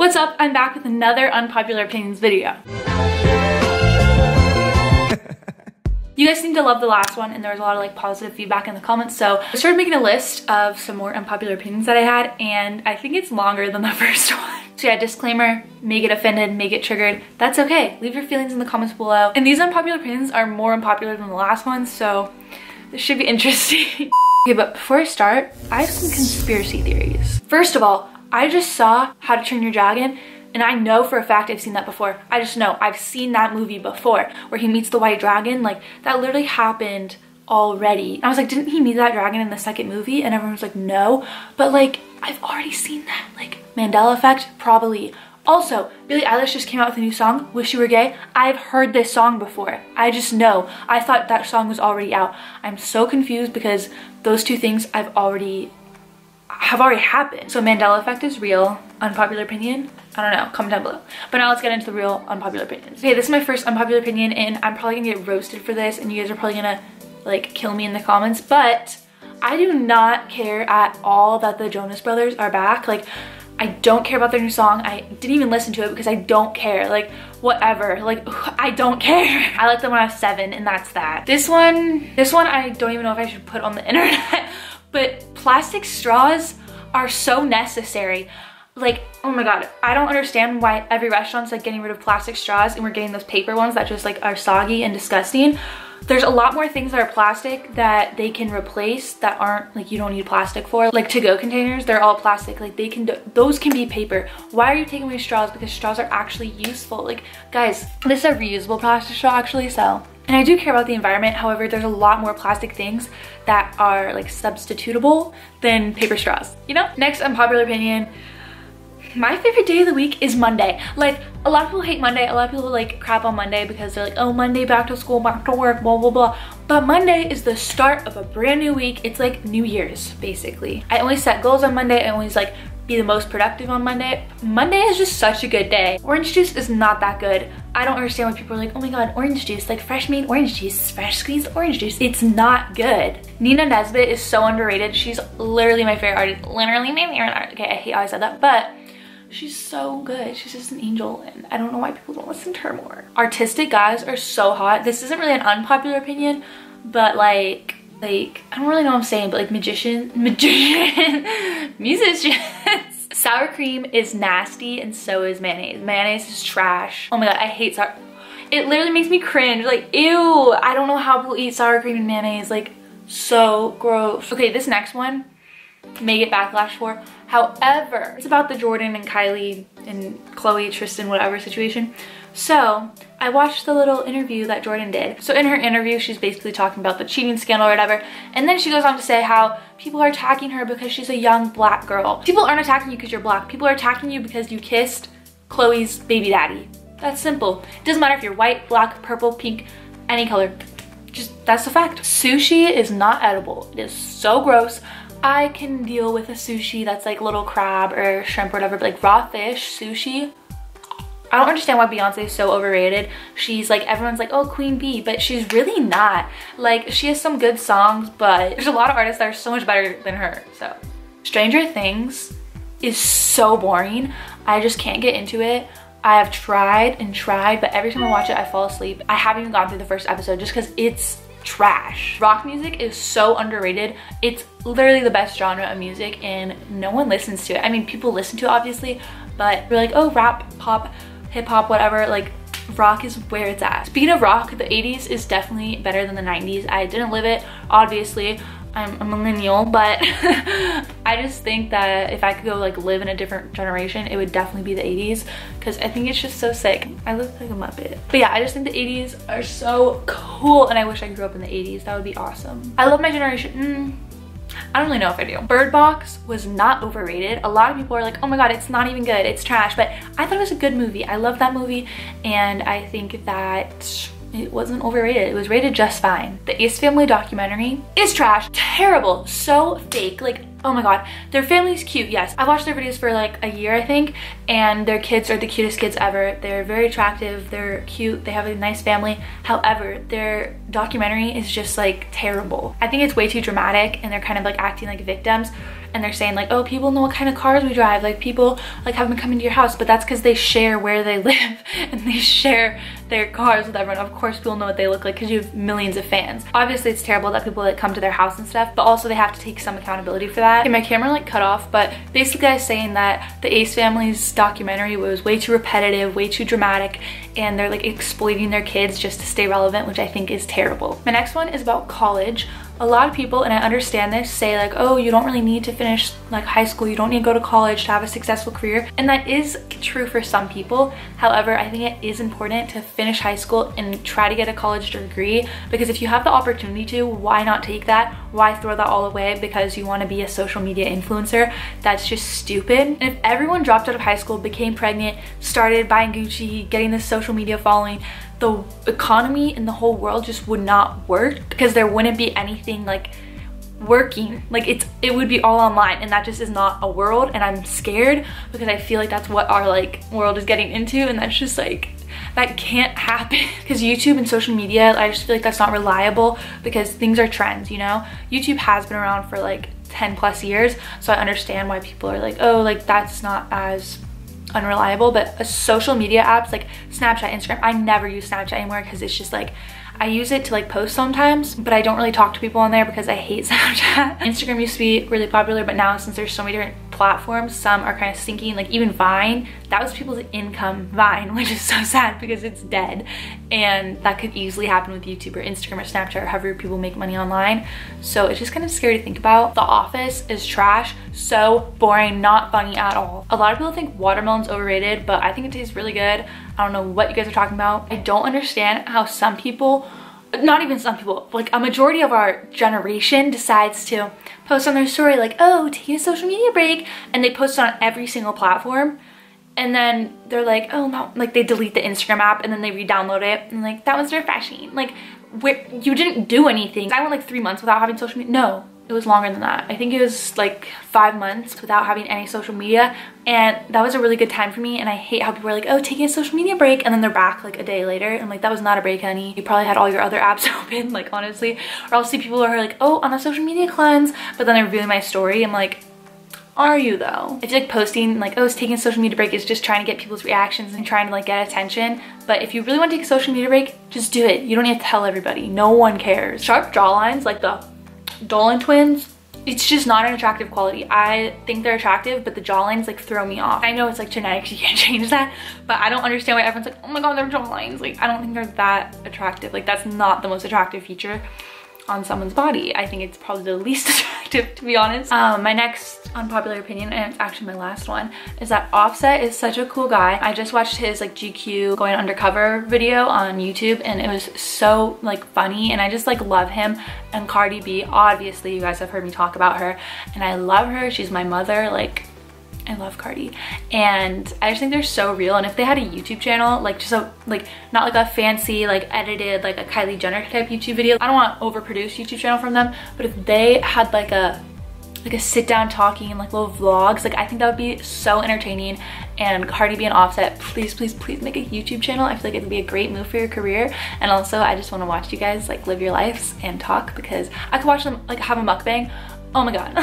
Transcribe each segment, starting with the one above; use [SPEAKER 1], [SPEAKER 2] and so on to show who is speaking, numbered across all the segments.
[SPEAKER 1] What's up? I'm back with another unpopular opinions video. You guys seem to love the last one and there was a lot of like positive feedback in the comments, so I started making a list of some more unpopular opinions that I had, and I think it's longer than the first one. So yeah, disclaimer, may get offended, may get triggered. That's okay. Leave your feelings in the comments below. And these unpopular opinions are more unpopular than the last one, so this should be interesting. Okay, but before I start, I have some conspiracy theories. First of all, I just saw How to Train Your Dragon, and I know for a fact I've seen that before. I just know, I've seen that movie before, where he meets the white dragon. Like, that literally happened already. And I was like, didn't he meet that dragon in the second movie? And everyone was like, no. But like, I've already seen that. Like, Mandela effect, probably. Also, Billie Eilish just came out with a new song, Wish You Were Gay. I've heard this song before. I just know. I thought that song was already out. I'm so confused because those two things have already happened. So Mandela effect is real. Unpopular opinion? I don't know, comment down below. But now let's get into the real unpopular opinions. Okay, this is my first unpopular opinion and I'm probably gonna get roasted for this and you guys are probably gonna like kill me in the comments, but I do not care at all that the Jonas brothers are back. Like, I don't care about their new song. I didn't even listen to it because I don't care. Like, whatever. Like, I don't care. I liked them when I was 7 and that's that. This one I don't even know if I should put on the internet, but plastic straws are so necessary. Like, oh my god, I don't understand why every restaurant's like getting rid of plastic straws and we're getting those paper ones that just like are soggy and disgusting. There's a lot more things that are plastic that they can replace that aren't like you don't need plastic for. Like to-go containers, they're all plastic. Like those can be paper. Why are you taking away straws? Because straws are actually useful. Like, guys, this is a reusable plastic straw actually, so. And I do care about the environment, however, there's a lot more plastic things that are like substitutable than paper straws, you know? Next unpopular opinion, my favorite day of the week is Monday. Like, a lot of people hate Monday, a lot of people like crap on Monday because they're like, oh, Monday, back to school, back to work, blah, blah, blah. But Monday is the start of a brand new week. It's like New Year's, basically. I always set goals on Monday. I always like be the most productive on Monday. Monday is just such a good day. Orange juice is not that good. I don't understand why people are like, oh my god, orange juice, like fresh made orange juice, fresh squeezed orange juice. It's not good. Nina Nesbitt is so underrated. She's literally my favorite artist. Literally my favorite artist. Okay, I hate how I said that, but she's so good. She's just an angel and I don't know why people don't listen to her more. Artistic guys are so hot. This isn't really an unpopular opinion, but like I don't really know what I'm saying, but like musicians. Sour cream is nasty and so is mayonnaise. Mayonnaise is trash. Oh my god, I hate sour. It literally makes me cringe. Like, ew, I don't know how people eat sour cream and mayonnaise. Like, so gross. Okay, this next one may get backlash for. However, it's about the Jordyn and Kylie and Chloe, Tristan, whatever situation. So I watched the little interview that Jordyn did. So in her interview, she's basically talking about the cheating scandal or whatever. And then she goes on to say how people are attacking her because she's a young black girl. People aren't attacking you because you're black. People are attacking you because you kissed Chloe's baby daddy. That's simple. It doesn't matter if you're white, black, purple, pink, any color. Just, that's the fact. Sushi is not edible. It is so gross. I can deal with a sushi that's like little crab or shrimp or whatever, but like raw fish, sushi, I don't understand why Beyonce is so overrated. She's like, everyone's like, oh, Queen Bee, but she's really not. Like, she has some good songs, but there's a lot of artists that are so much better than her, so. Stranger Things is so boring. I just can't get into it. I have tried and tried, but every time I watch it, I fall asleep. I haven't even gone through the first episode just because it's trash. Rock music is so underrated. It's literally the best genre of music and no one listens to it. I mean, people listen to it obviously, but we're like, oh, rap, pop, hip hop, whatever. Like, rock is where it's at. Speaking of rock, the 80s is definitely better than the 90s. I didn't live it, obviously. I'm a millennial, but I just think that if I could go like live in a different generation, it would definitely be the 80s because I think it's just so sick. I look like a Muppet. But yeah, I just think the 80s are so cool and I wish I grew up in the 80s. That would be awesome. I love my generation. I don't really know if I do. Bird Box was not overrated. A lot of people are like, oh my god, it's not even good, it's trash, but I thought it was a good movie. I love that movie and I think that it wasn't overrated. It was rated just fine. The Ace Family documentary is trash, terrible, so fake. Like, oh my god, their family's cute, yes. I've watched their videos for like a year, I think, and their kids are the cutest kids ever. They're very attractive, they're cute, they have a nice family. However, their documentary is just like terrible. I think it's way too dramatic and they're kind of like acting like victims. and they're saying like, oh, people know what kind of cars we drive, like people like have been coming to your house, but that's because they share where they live and they share their cars with everyone. Of course people know what they look like because you have millions of fans. Obviously it's terrible that people like come to their house and stuff, but also they have to take some accountability for that. Okay, my camera like cut off, but basically I was saying that the Ace family's documentary was way too repetitive, way too dramatic, and they're like exploiting their kids just to stay relevant, which I think is terrible. My next one is about college. A lot of people, and I understand this, say like, oh, you don't really need to finish like high school, you don't need to go to college to have a successful career, and that is true for some people. However, I think it is important to finish high school and try to get a college degree, because if you have the opportunity to, why not take that? Why throw that all away because you want to be a social media influencer? That's just stupid. And if everyone dropped out of high school, became pregnant, started buying Gucci, getting this social media following, the economy in the whole world just would not work, because there wouldn't be anything like working. Like it would be all online, and that just is not a world, and I'm scared because I feel like that's what our like world is getting into, and that's just like, that can't happen. Because YouTube and social media, I just feel like that's not reliable, because things are trends, you know? YouTube has been around for like 10 plus years, so I understand why people are like, oh, like that's not as unreliable. But social media apps like Snapchat, Instagram, I never use Snapchat anymore because it's just like, I use it to like post sometimes, but I don't really talk to people on there because I hate Snapchat. Instagram used to be really popular, but now since there's so many different platforms, some are kind of sinking. Like even Vine, that was people's income, Vine, which is so sad because it's dead. And that could easily happen with YouTube or Instagram or Snapchat or however people make money online. So it's just kind of scary to think about. The Office is trash, so boring, not funny at all. A lot of people think watermelon's overrated, but I think it tastes really good. I don't know what you guys are talking about. I don't understand how some people, not even some people, like a majority of our generation decides to post on their story like, oh, taking a social media break, and they post it on every single platform, and then they're like, oh no, like they delete the Instagram app and then they re-download it and like, that was refreshing. Like, you didn't do anything. I went like 3 months without having social media. No, it was longer than that. I think it was like 5 months without having any social media, and that was a really good time for me. And I hate how people are like, oh, taking a social media break, and then they're back like a day later. And like, that was not a break, honey. You probably had all your other apps open, like honestly. Or I'll see people who are like, oh, on a social media cleanse, but then they're reviewing my story. I'm like, are you though? I feel like posting like, oh, it's taking a social media break is just trying to get people's reactions and trying to like get attention. But if you really want to take a social media break, just do it. You don't need to tell everybody. No one cares. Sharp jawlines like the Dolan twins, it's just not an attractive quality. I think they're attractive, but the jawlines like throw me off. I know it's like genetics, you can't change that, but I don't understand why everyone's like, oh my god, they're jawlines. Like, I don't think they're that attractive. Like, that's not the most attractive feature on someone's body. I think it's probably the least attractive, to be honest. My next unpopular opinion, and it's actually my last one, is that Offset is such a cool guy. I just watched his like GQ going undercover video on YouTube, and it was so like funny, and I just like love him. And Cardi B, obviously you guys have heard me talk about her, and I love her. She's my mother. Like, I love Cardi, and I just think they're so real. And if they had a YouTube channel, like just a like, not like a fancy like edited like a Kylie Jenner type YouTube video, I don't want to overproduce YouTube channel from them, but if they had like a sit down talking and like little vlogs, like I think that would be so entertaining. And Cardi B and Offset, please please please make a YouTube channel. I feel like it would be a great move for your career. And also I just want to watch you guys like live your lives and talk, because I could watch them like have a mukbang. Oh my god,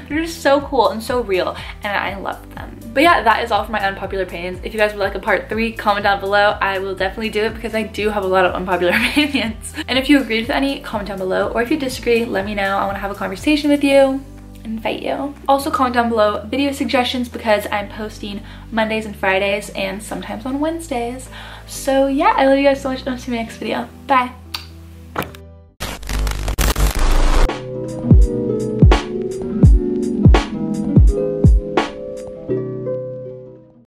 [SPEAKER 1] they're just so cool and so real, and I love them. But yeah, that is all for my unpopular opinions. If you guys would like a part 3, comment down below. I will definitely do it because I do have a lot of unpopular opinions. And if you agreed with any, comment down below, or if you disagree, let me know. I want to have a conversation with you and fight you. Also comment down below video suggestions, because I'm posting Mondays and Fridays and sometimes on Wednesdays. So yeah, I love you guys so much, and I'll see you in my next video. Bye.